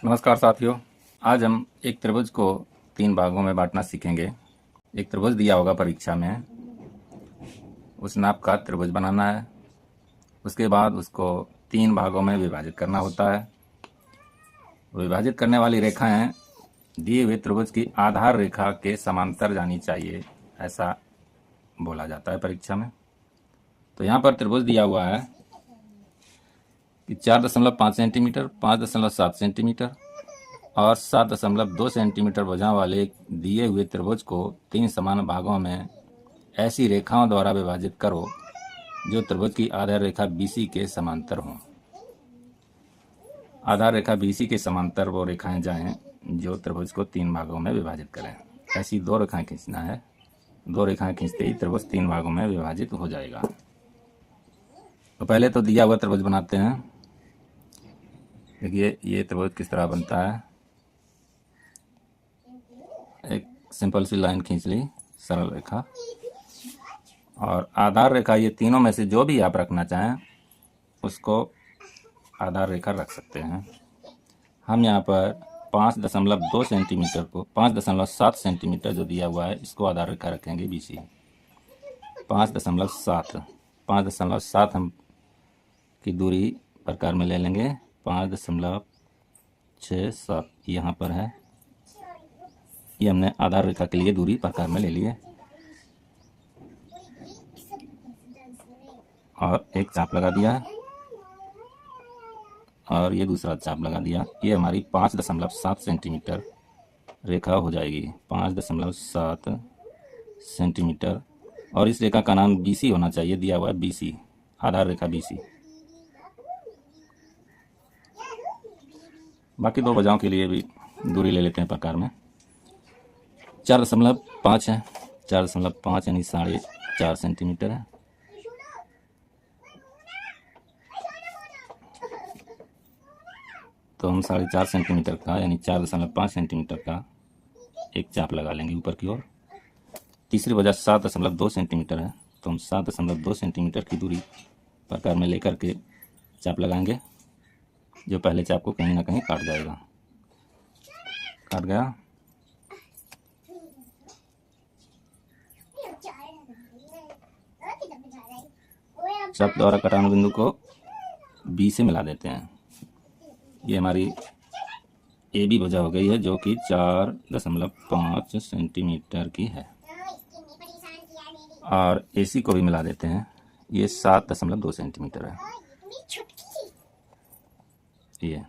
नमस्कार साथियों। आज हम एक त्रिभुज को 3 भागों में बांटना सीखेंगे। एक त्रिभुज दिया होगा परीक्षा में, उस नाप का त्रिभुज बनाना है। उसके बाद उसको 3 भागों में विभाजित करना होता है। विभाजित करने वाली रेखाएं दिए हुए त्रिभुज की आधार रेखा के समांतर जानी चाहिए, ऐसा बोला जाता है परीक्षा में। तो यहाँ पर त्रिभुज दिया हुआ है कि 4.5 सेंटीमीटर, 5.7 सेंटीमीटर और 7.2 सेंटीमीटर भुजा वाले एक दिए हुए त्रिभुज को 3 समान भागों में ऐसी रेखाओं द्वारा विभाजित करो जो त्रिभुज की आधार रेखा BC के समांतर हों। आधार रेखा BC के समांतर वो रेखाएं जाएं जो त्रिभुज को 3 भागों में विभाजित करें। ऐसी 2 रेखाएं खींचना है। 2 रेखाएं खींचते ही त्रिभुज 3 भागों में विभाजित हो जाएगा। तो पहले तो दिया हुआ त्रिभुज बनाते हैं। देखिए ये त्रिभुज किस तरह बनता है। एक सिंपल सी लाइन खींच ली, सरल रेखा, और आधार रेखा ये तीनों में से जो भी आप रखना चाहें उसको आधार रेखा रख सकते हैं। हम यहाँ पर 5.2 सेंटीमीटर को 5.7 सेंटीमीटर जो दिया हुआ है इसको आधार रेखा रखेंगे BC। 5.7 हम की दूरी प्रकार में ले लेंगे। 5.67 यहाँ पर है, ये हमने आधार रेखा के लिए दूरी प्रकार में ले लिए और एक चाप लगा दिया और ये दूसरा चाप लगा दिया। ये हमारी 5.7 सेंटीमीटर रेखा हो जाएगी। 5.7 सेंटीमीटर और इस रेखा का नाम BC होना चाहिए, दिया हुआ है BC, आधार रेखा BC। बाकी 2 भुजाओं के लिए भी दूरी ले लेते हैं प्रकार में। 4.5 है, 4.5 यानी 4.5 सेंटीमीटर है। तो हम 4.5 सेंटीमीटर का यानी 4.5 सेंटीमीटर का एक चाप लगा लेंगे ऊपर की ओर। तीसरी भुजा 7.2 सेंटीमीटर है, तो हम 7.2 सेंटीमीटर की दूरी प्रकार में लेकर के चाप लगाएंगे, जो पहले चाप को कहीं ना कहीं काट जाएगा। काट गया। चाप द्वारा कटान बिंदु को B से मिला देते हैं। ये हमारी AB भुजा हो गई है जो कि 4.5 सेंटीमीटर की है, और AC को भी मिला देते हैं। ये 7.2 सेंटीमीटर है। ये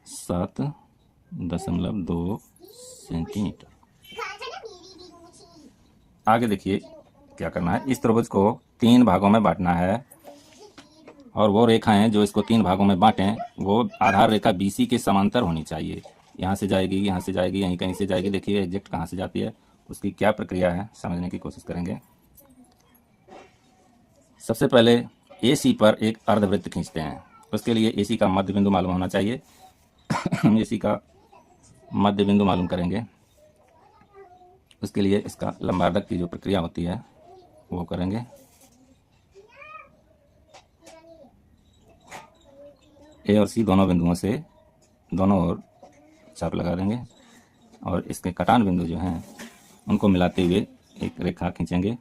7.2 सेंटीमीटर। आगे देखिए क्या करना है। इस त्रिभुज को 3 भागों में बांटना है और वो रेखाएं जो इसको 3 भागों में बांटें वो आधार रेखा BC के समांतर होनी चाहिए। यहाँ से जाएगी, यहाँ से जाएगी, यहीं कहीं से जाएगी। देखिए एग्जैक्ट कहाँ से जाती है, उसकी क्या प्रक्रिया है समझने की कोशिश करेंगे। सबसे पहले AC पर एक अर्धवृत्त खींचते हैं। उसके लिए AC का मध्य बिंदु मालूम होना चाहिए। हम AC का मध्य बिंदु मालूम करेंगे। उसके लिए इसका लंबार्धक की जो प्रक्रिया होती है वो करेंगे। A और C दोनों बिंदुओं से दोनों ओर चाप लगा देंगे और इसके कटान बिंदु जो हैं उनको मिलाते हुए एक रेखा खींचेंगे।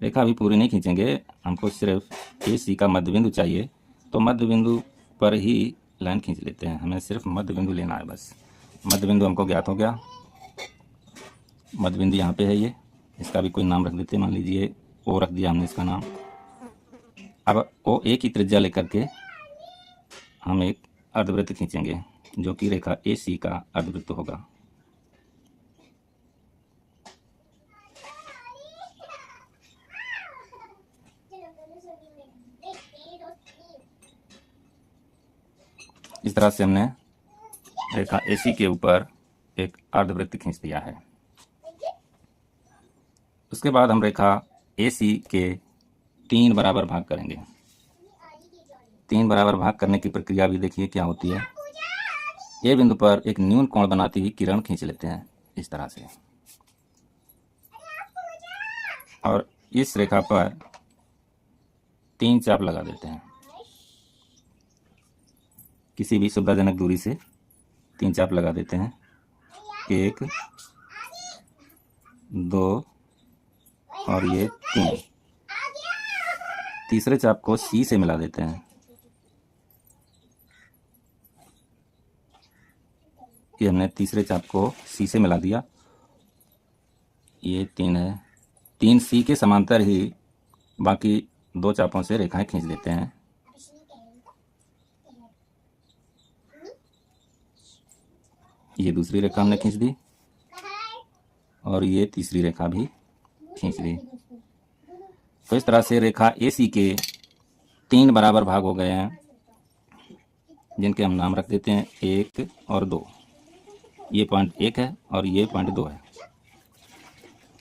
रेखा भी पूरी नहीं खींचेंगे, हमको सिर्फ AC का मध्य बिंदु चाहिए, तो मध्य बिंदु पर ही लाइन खींच लेते हैं। हमें सिर्फ मध्य बिंदु लेना है बस। मध्य बिंदु हमको ज्ञात हो गया। मध्य बिंदु यहाँ पे है, ये इसका भी कोई नाम रख देते हैं। मान लीजिए O रख दिया हमने इसका नाम। अब OA की त्रिज्या लेकर के हम एक अर्धवृत्त खींचेंगे जो कि रेखा AC का अर्धवृत्त होगा। इस तरह से हमने रेखा AC के ऊपर एक अर्धवृत्त खींच दिया है। उसके बाद हम रेखा AC के 3 बराबर भाग करेंगे। 3 बराबर भाग करने की प्रक्रिया भी देखिए क्या होती है। A बिंदु पर एक न्यून कोण बनाती हुई किरण खींच लेते हैं इस तरह से, और इस रेखा पर 3 चाप लगा देते हैं किसी भी सुविधाजनक दूरी से 3 चाप लगा देते हैं। 1 2 और ये 3। तीसरे चाप को सी से मिला देते हैं। ये हमने तीसरे चाप को सी से मिला दिया। ये 3 है। 3 सी के समांतर ही बाकी 2 चापों से रेखाएं खींच लेते हैं। ये दूसरी रेखा हमने खींच दी और ये तीसरी रेखा भी खींच दी। तो इस तरह से रेखा AC के 3 बराबर भाग हो गए हैं, जिनके हम नाम रख देते हैं 1 और 2। ये पॉइंट 1 है और ये पॉइंट 2 है।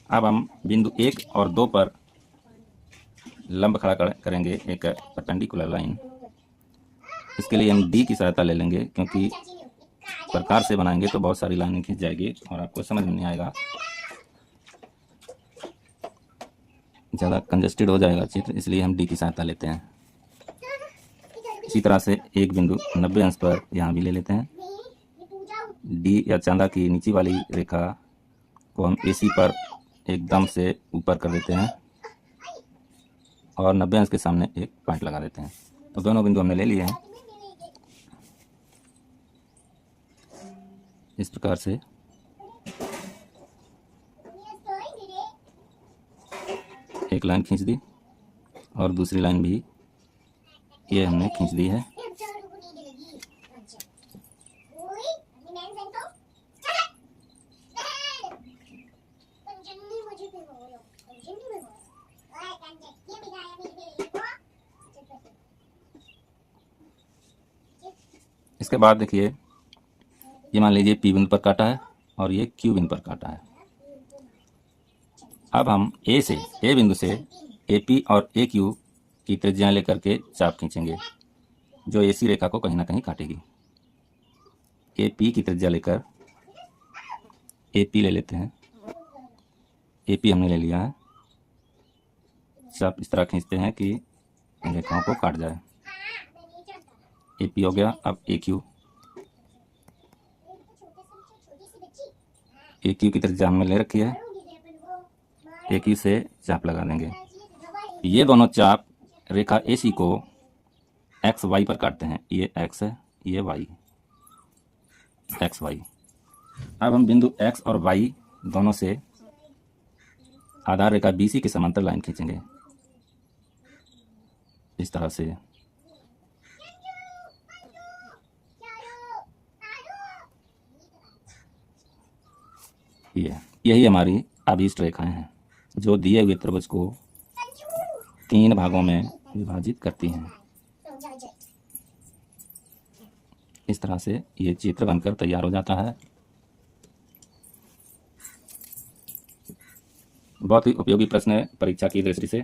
अब हम बिंदु 1 और 2 पर लंब खड़ा करेंगे एक परपेंडिकुलर लाइन। इसके लिए हम D की सहायता ले लेंगे, क्योंकि प्रकार से बनाएंगे तो बहुत सारी लाइनें खींच जाएगी और आपको समझ में नहीं आएगा, ज़्यादा कंजस्टेड हो जाएगा चित्र, इसलिए हम D की सहायता लेते हैं। इसी तरह से एक बिंदु 90 अंश पर यहाँ भी ले लेते हैं। D या चांदा की नीचे वाली रेखा को हम AC पर एकदम से ऊपर कर देते हैं और 90 अंश के सामने एक पॉइंट लगा देते हैं। तो दोनों बिंदु हमने ले लिए हैं। इस प्रकार से एक लाइन खींच दी और दूसरी लाइन भी ये हमने खींच दी है। इसके बाद देखिए, ये मान लीजिए P बिंदु पर काटा है और ये Q बिंदु पर काटा है। अब हम A बिंदु से AP और AQ की त्रिज्याएं लेकर के चाप खींचेंगे, जो AC रेखा को कहीं ना कहीं काटेगी। AP की त्रिज्या लेकर AP ले लेते हैं। AP हमने ले लिया है। चाप इस तरह खींचते हैं कि इन रेखाओं को काट जाए। AP हो गया। अब AQ की त्रिज्या हमने ले रखी है। AQ से चाप लगा देंगे। ये दोनों चाप रेखा AC को XY पर काटते हैं। ये X है, ये Y, XY। अब हम बिंदु X और Y दोनों से आधार रेखा BC के समांतर लाइन खींचेंगे, इस तरह से। यही हमारी अभीष्ट रेखाएं हैं, जो दिए हुए त्रिभुज को 3 भागों में विभाजित करती हैं। इस तरह से ये चित्र बनकर तैयार हो जाता है। बहुत ही उपयोगी प्रश्न है परीक्षा की दृष्टि से।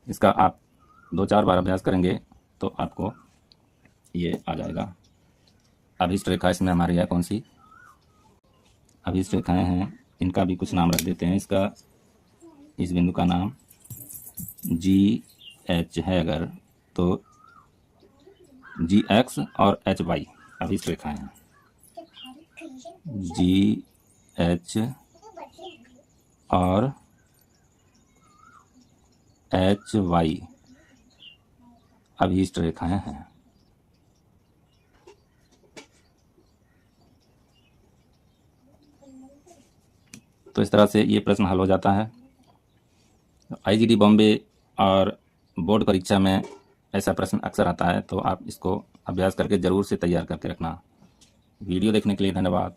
इसका आप 2-4 बार अभ्यास करेंगे तो आपको ये आ जाएगा। अभीष्ट रेखा इसमें हमारी है कौन सी? अभीष्ट रेखाएं हैं, इनका भी कुछ नाम रख देते हैं। इसका, इस बिंदु का नाम GH है अगर, तो GX और HY अभीष्ट रेखाएं हैं। GH और HY अभीष्ट रेखाएं हैं। तो इस तरह से ये प्रश्न हल हो जाता है। IGD बॉम्बे और बोर्ड परीक्षा में ऐसा प्रश्न अक्सर आता है, तो आप इसको अभ्यास करके ज़रूर से तैयार करके रखना। वीडियो देखने के लिए धन्यवाद।